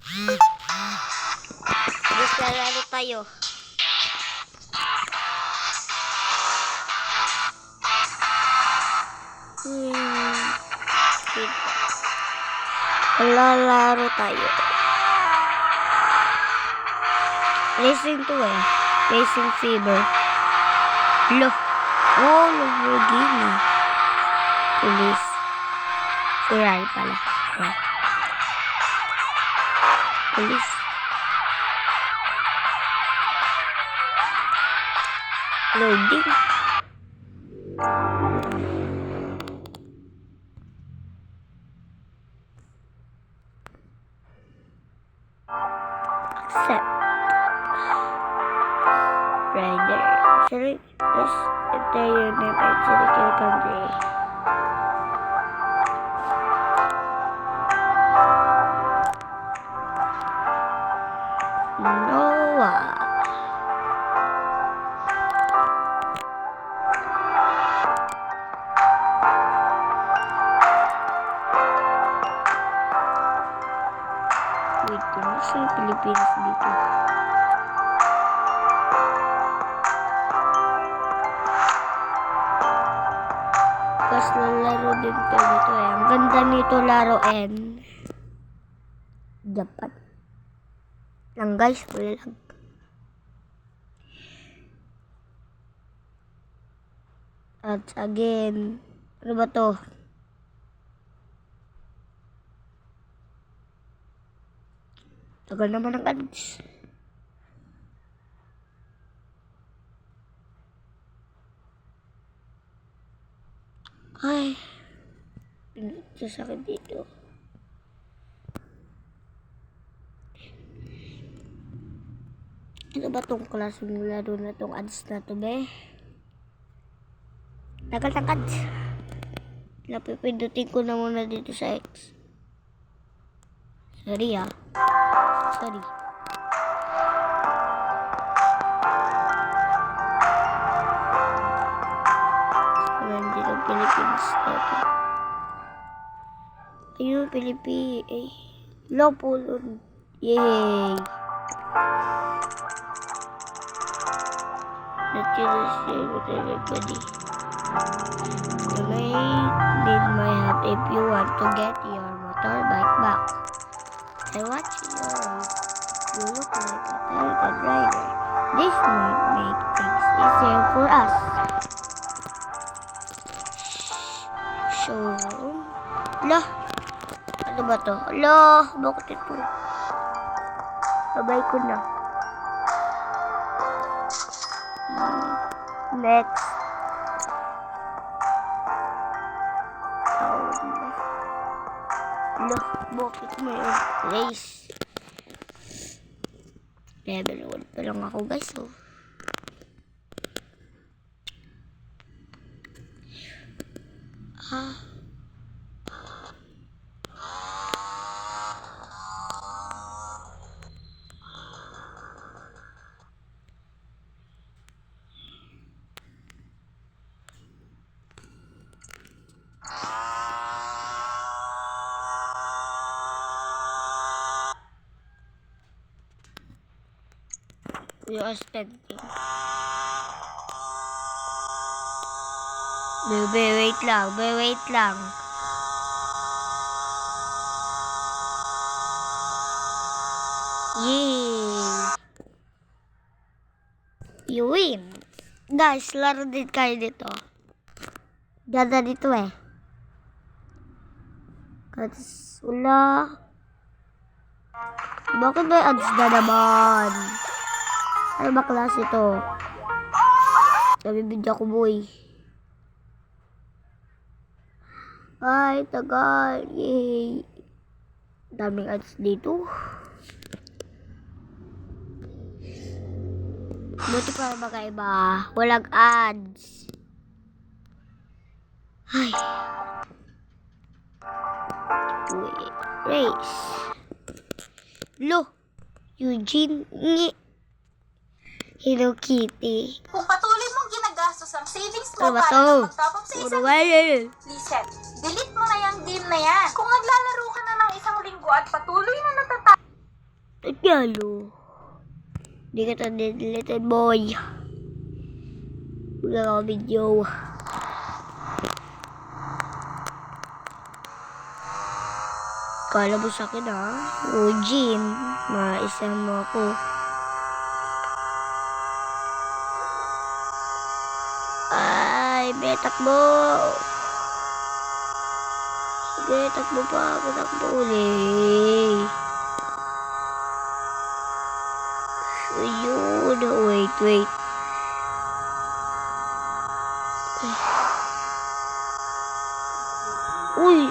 Mas lalaro tayo. Lalaro tayo. Racing to eh. Racing Fever. Lo. Oh, Lamborghini. Police. Ferrari pala. Yeah. Police. Loading. Accept. Rider. Select. Let's enter your name and select your country. Noah. Wait, ano sa Pilipinas dito? Tapos lalaro din to dito eh. Ang ganda nito laruin. Japan. Lang guys, wala lang. At again, ano ba to? Tagal naman ang ads. Ay, pinagsasakin dito. Ano ba tong klaseng laro na tong ads na to, be? Tagal ng ads. Napipindutin ko na muna dito sa X. Sorry ah. Sorry. Nandito ang Philippines natin. Ayun, Philippines. Eh, Lopulon. Yay! Let's see what everybody. You may need my help if you want to get your motorbike back. I watch you look like a talented rider. This might make things easier for us. Showroom. Lah, ano ba to? Lah, bakit ito? Sabay ko na. Next. Lah, bakit may race? Level 1 pa lang ako guys, oh. We are spending. Bebe, wait lang. Wait lang. Yay! You win! Guys, laro din kayo dito. Ganda dito eh. Kasi wala. Bakit may ads na naman? Ano ba klase ito? Nabibidya ko, boy. Ay, tagal. Yay. Daming ads dito. Buti pa magkaiba. Walang ads. Ay. Wait. Race. Lo. Eugene. Hello Kitty. Kung patuloy mong ginagastos ang savings mo Ano ba para to? na mag-top up sa isang reset, delete mo na yung game na yan. Kung naglalaro ka na ng isang linggo at patuloy na Yalo. Hindi ka to little boy. Wala ako video. Kala mo sa akin ha? O Jin, maisan mo ako. Ay, takbo. Sige, takbo pa ako, takbo ulit. Ayun, wait. Uy!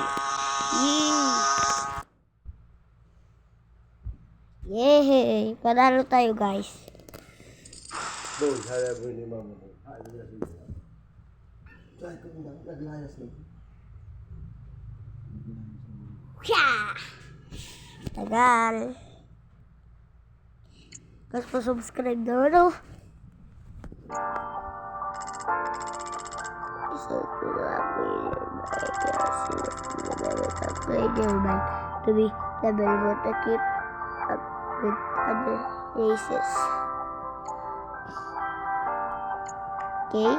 Yay! Panalo tayo, guys. Tagal. Guys, pa-subscribe na ano. So, kung to be level one to keep up with other races. Okay.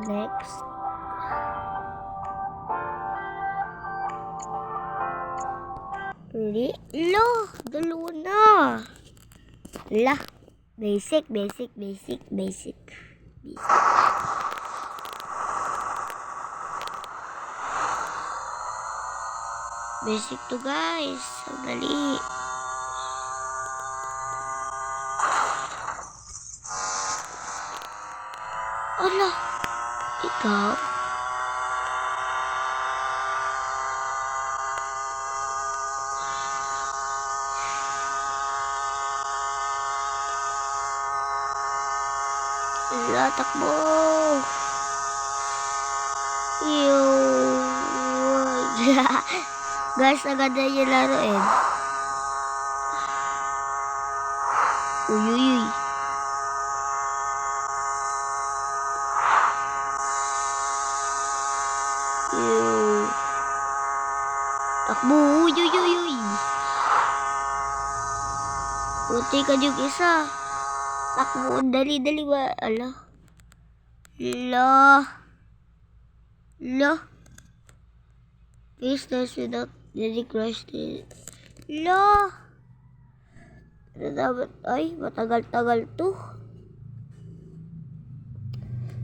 Next. Lo, dalawa na. La. Basic. Basic to guys. Ang dali. Ala. Ikaw? Ala, takbo. Guys, agad na yung laruin. Uy. Takbo. Uy. Puti ka yung isa. Takbo. Dali ba? Ala. La. Please dance without getting crushed. La. Ay, matagal-tagal to.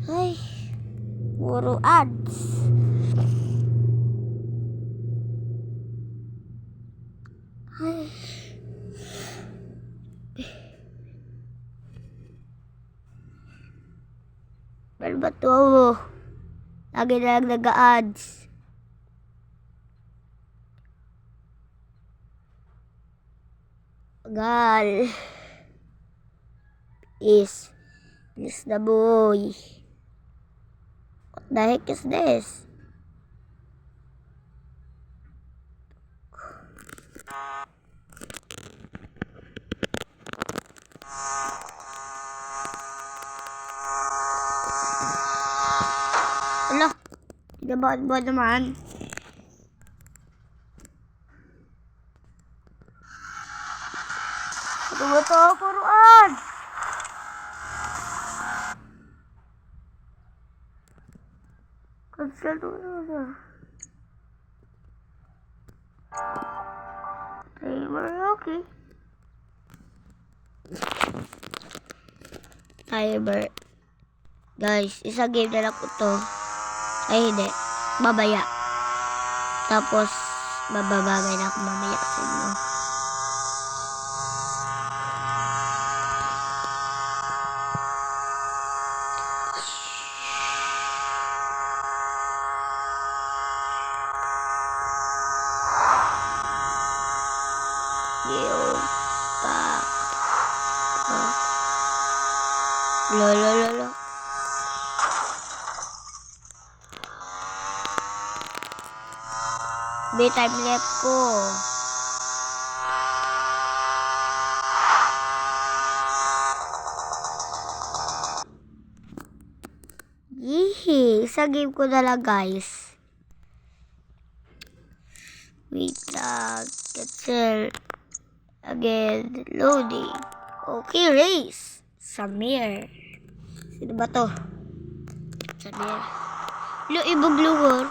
Ay. Puro ads. Ay. Ano ba to? Lagi na lang nag-ads. Gal. Is the boy. What the heck is this? Ala, tinabaan ba naman? Ano ba ito? Puruan! Cancel na. Timer, okay. Timer. Guys, isang game na lang ko to. Ay, hindi. Babaya. Tapos, bababagay na ako mamaya sa inyo. Lo. May time left ko. Yee! Sa game ko na lang guys. Wait lang. Cancel. Again. Loading. Okay, race. Samir. Sino ba to? Samir. Lo, ibog lugar.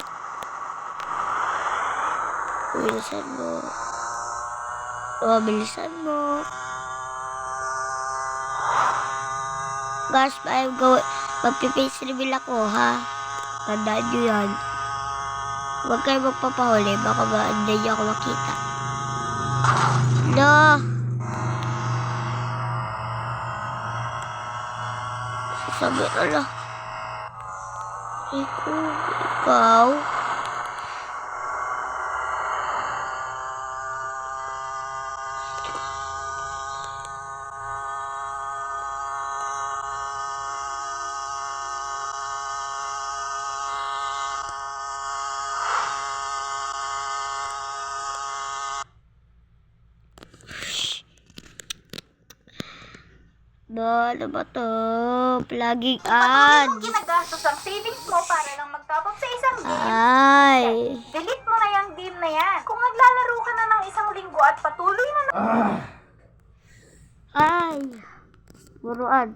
Bilisan mo. Bilisan mo. Guys, magpipace reveal ako, ha? Tandaan nyo yan. Huwag kayo magpapahuli. Baka hindi nyo ako makita. No! Sabi na lang. Ikaw? Ano ba to? Plugging Patuloy mong ads. ginagastos ang savings mo para lang mag-top up sa isang game. Ay. Delete mo na yung game na yan. Kung naglalaro ka na ng isang linggo at patuloy na Ay. Puro ads.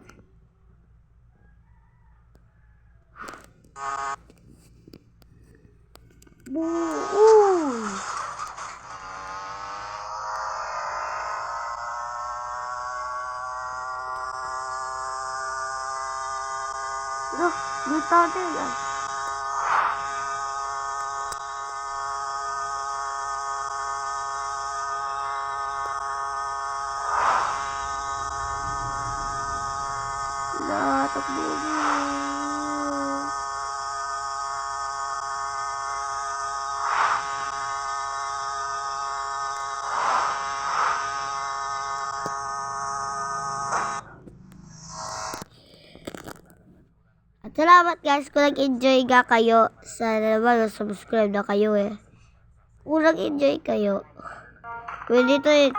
Uy. Loh, dito din ah. Takbo mo. At salamat guys kung nag-enjoy ka kayo. Sana naman subscribe na kayo eh. Kung nag-enjoy kayo, pwede to eh.